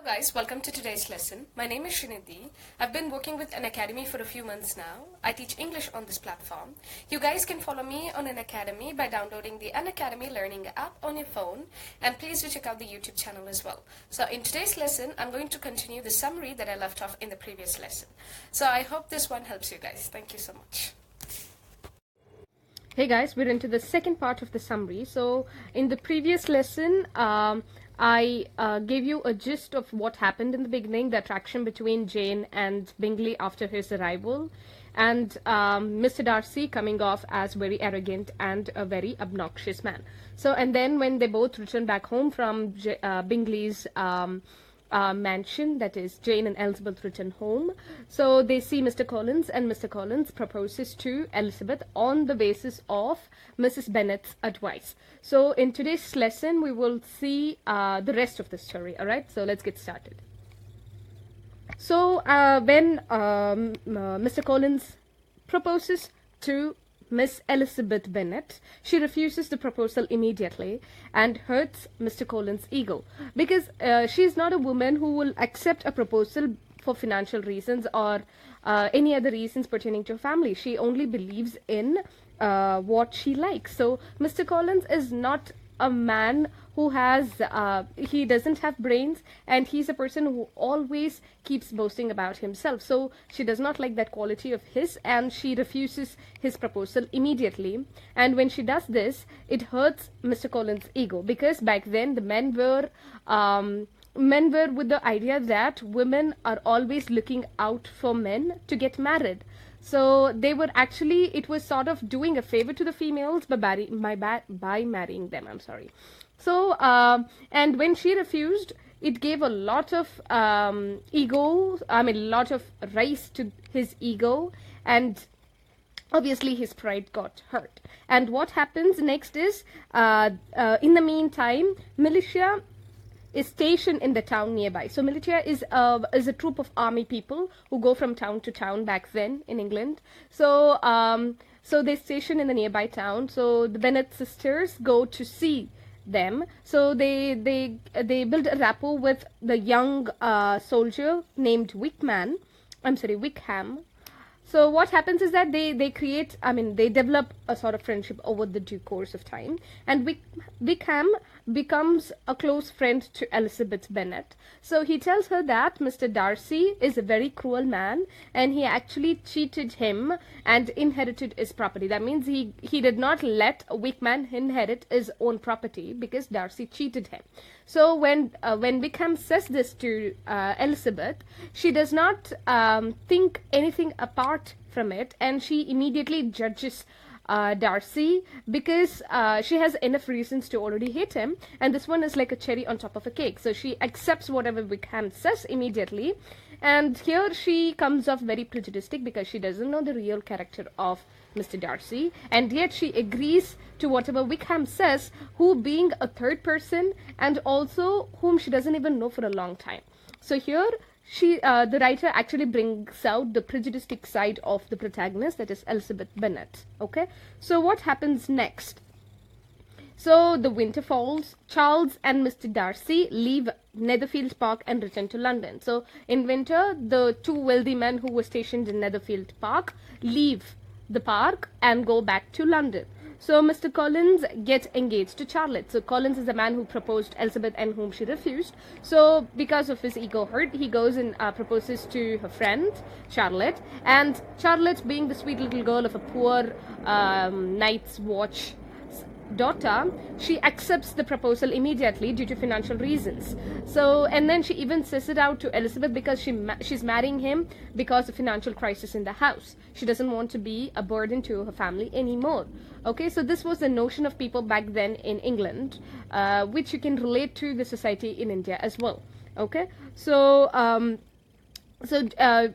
guys, welcome to today's lesson. My name is Srinidhi. I've been working with Unacademy for a few months now. I teach English on this platform. You guys can follow me on Unacademy by downloading the Unacademy Learning app on your phone, and please do check out the YouTube channel as well. So in today's lesson, I'm going to continue the summary that I left off in the previous lesson. So I hope this one helps you guys. Thank you so much. Hey guys, we're into the second part of the summary. So in the previous lesson, I gave you a gist of what happened in the beginning, the attraction between Jane and Bingley after his arrival, and Mr. Darcy coming off as very arrogant and a very obnoxious man. So, and then when they both return back home from Bingley's mansion, that is Jane and Elizabeth return home, so they see Mr. Collins, and Mr. Collins proposes to Elizabeth on the basis of Mrs. Bennet's advice. So in today's lesson we will see the rest of the story. Alright, so let's get started. So when Mr. Collins proposes to Miss Elizabeth Bennet, she refuses the proposal immediately and hurts Mr. Collins' ego, because she is not a woman who will accept a proposal for financial reasons or any other reasons pertaining to her family. She only believes in what she likes. So Mr. Collins is not a man who has he doesn't have brains, and he's a person who always keeps boasting about himself. So she does not like that quality of his, and she refuses his proposal immediately. And when she does this, it hurts Mr. Collins' ego, because back then the men were with the idea that women are always looking out for men to get married. So they were actually, it was sort of doing a favor to the females by marrying them. I'm sorry. So and when she refused, it gave a lot of a lot of rise to his ego, and obviously his pride got hurt. And what happens next is, in the meantime, Militia is stationed in the town nearby. So Militia is a troop of army people who go from town to town back then in England. So so they station in the nearby town. So the Bennet sisters go to see them. So they build a rapport with the young soldier named Wickham. So what happens is that they develop a sort of friendship over the due course of time, and Wickham becomes a close friend to Elizabeth Bennet. So he tells her that Mr. Darcy is a very cruel man, and he actually cheated him and inherited his property. That means he did not let Wickham inherit his own property because Darcy cheated him. So when Wickham says this to Elizabeth, she does not think anything apart from it, and she immediately judges Darcy, because she has enough reasons to already hate him, and this one is like a cherry on top of a cake. So she accepts whatever Wickham says immediately, and here she comes off very prejudiced because she doesn't know the real character of Mr. Darcy, and yet she agrees to whatever Wickham says, who being a third person and also whom she doesn't even know for a long time. So here the writer actually brings out the prejudiced side of the protagonist, that is Elizabeth Bennet. Okay, so what happens next? So the winter falls. Charles and Mr. Darcy leave Netherfield Park and return to London. So in winter, the two wealthy men who were stationed in Netherfield Park leave the park and go back to London. So Mr. Collins gets engaged to Charlotte. So Collins is the man who proposed Elizabeth and whom she refused. So because of his ego hurt, he goes and proposes to her friend Charlotte. And Charlotte, being the sweet little girl of a poor Night's Watch daughter, she accepts the proposal immediately due to financial reasons. So, and then she even says it out to Elizabeth, because she's marrying him because of financial crisis in the house. She doesn't want to be a burden to her family anymore. Okay, so this was the notion of people back then in England, which you can relate to the society in India as well. Okay, so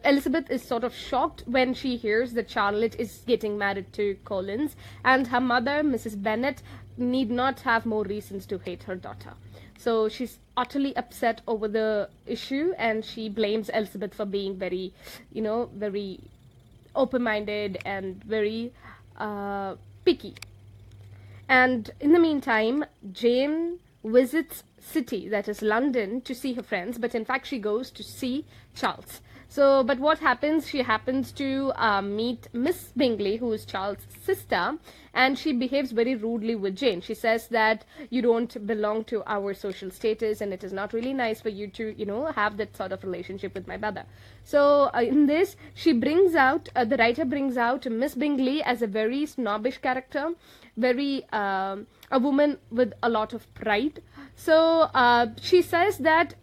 Elizabeth is sort of shocked when she hears that Charlotte is getting married to Collins, and her mother, Mrs. Bennet, need not have more reasons to hate her daughter. So she's utterly upset over the issue, and she blames Elizabeth for being very, very open-minded and very picky. And in the meantime, Jane visits city, that is London, to see her friends, but in fact she goes to see Charles. So, but what happens? She happens to meet Miss Bingley, who is Charles' sister, and she behaves very rudely with Jane. She says that you don't belong to our social status, and it is not really nice for you to, have that sort of relationship with my brother. So, in this, she brings out, the writer brings out Miss Bingley as a very snobbish character, very, a woman with a lot of pride. So, she says that,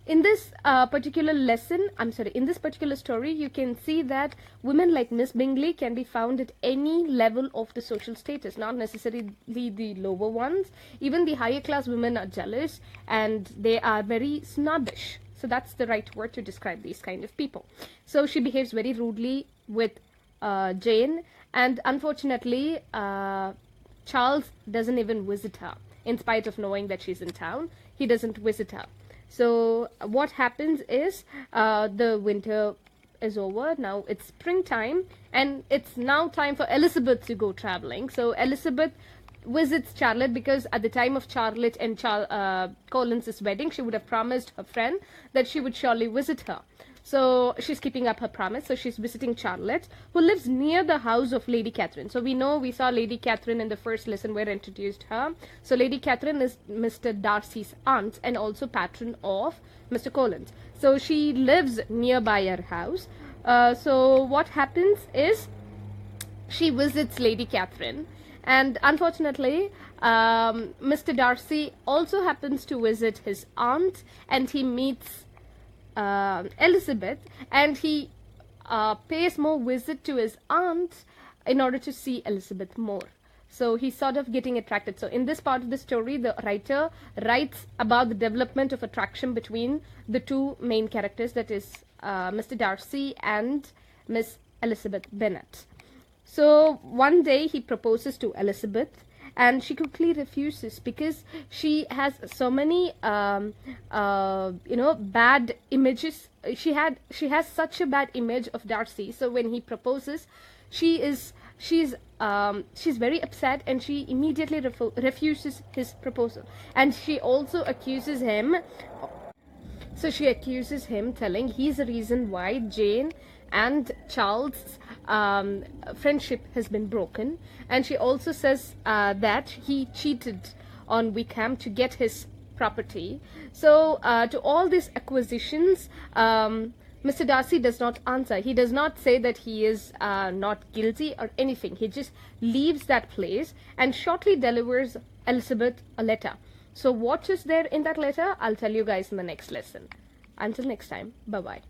in this particular story, you can see that women like Miss Bingley can be found at any level of the social status, not necessarily the lower ones. Even the higher class women are jealous and they are very snobbish. So that's the right word to describe these kind of people. So she behaves very rudely with Jane, and unfortunately, Charles doesn't even visit her. In spite of knowing that she's in town, he doesn't visit her. So what happens is the winter is over. Now it's springtime, and it's now time for Elizabeth to go traveling. So Elizabeth visits Charlotte because at the time of Charlotte and Collins' wedding, she would have promised her friend that she would surely visit her. So she's keeping up her promise. So she's visiting Charlotte, who lives near the house of Lady Catherine. So we saw Lady Catherine in the first lesson where I introduced her. So Lady Catherine is Mr. Darcy's aunt and also patron of Mr. Collins. So she lives nearby her house. So what happens is she visits Lady Catherine. And unfortunately, Mr. Darcy also happens to visit his aunt, and he meets Elizabeth, and he pays more visit to his aunt in order to see Elizabeth more. So he's sort of getting attracted. So in this part of the story, the writer writes about the development of attraction between the two main characters, that is Mr. Darcy and Miss Elizabeth Bennet. So one day he proposes to Elizabeth, and she quickly refuses because she has so many bad images. She has such a bad image of Darcy. So when he proposes, she's very upset, and she immediately refuses his proposal. And she also accuses him. So she accuses him, telling he's the reason why Jane and Charles' friendship has been broken, and she also says that he cheated on Wickham to get his property. So to all these acquisitions, Mr. Darcy does not answer. He does not say that he is not guilty or anything. He just leaves that place and shortly delivers Elizabeth a letter. So what is there in that letter? I'll tell you guys in the next lesson. Until next time, bye-bye.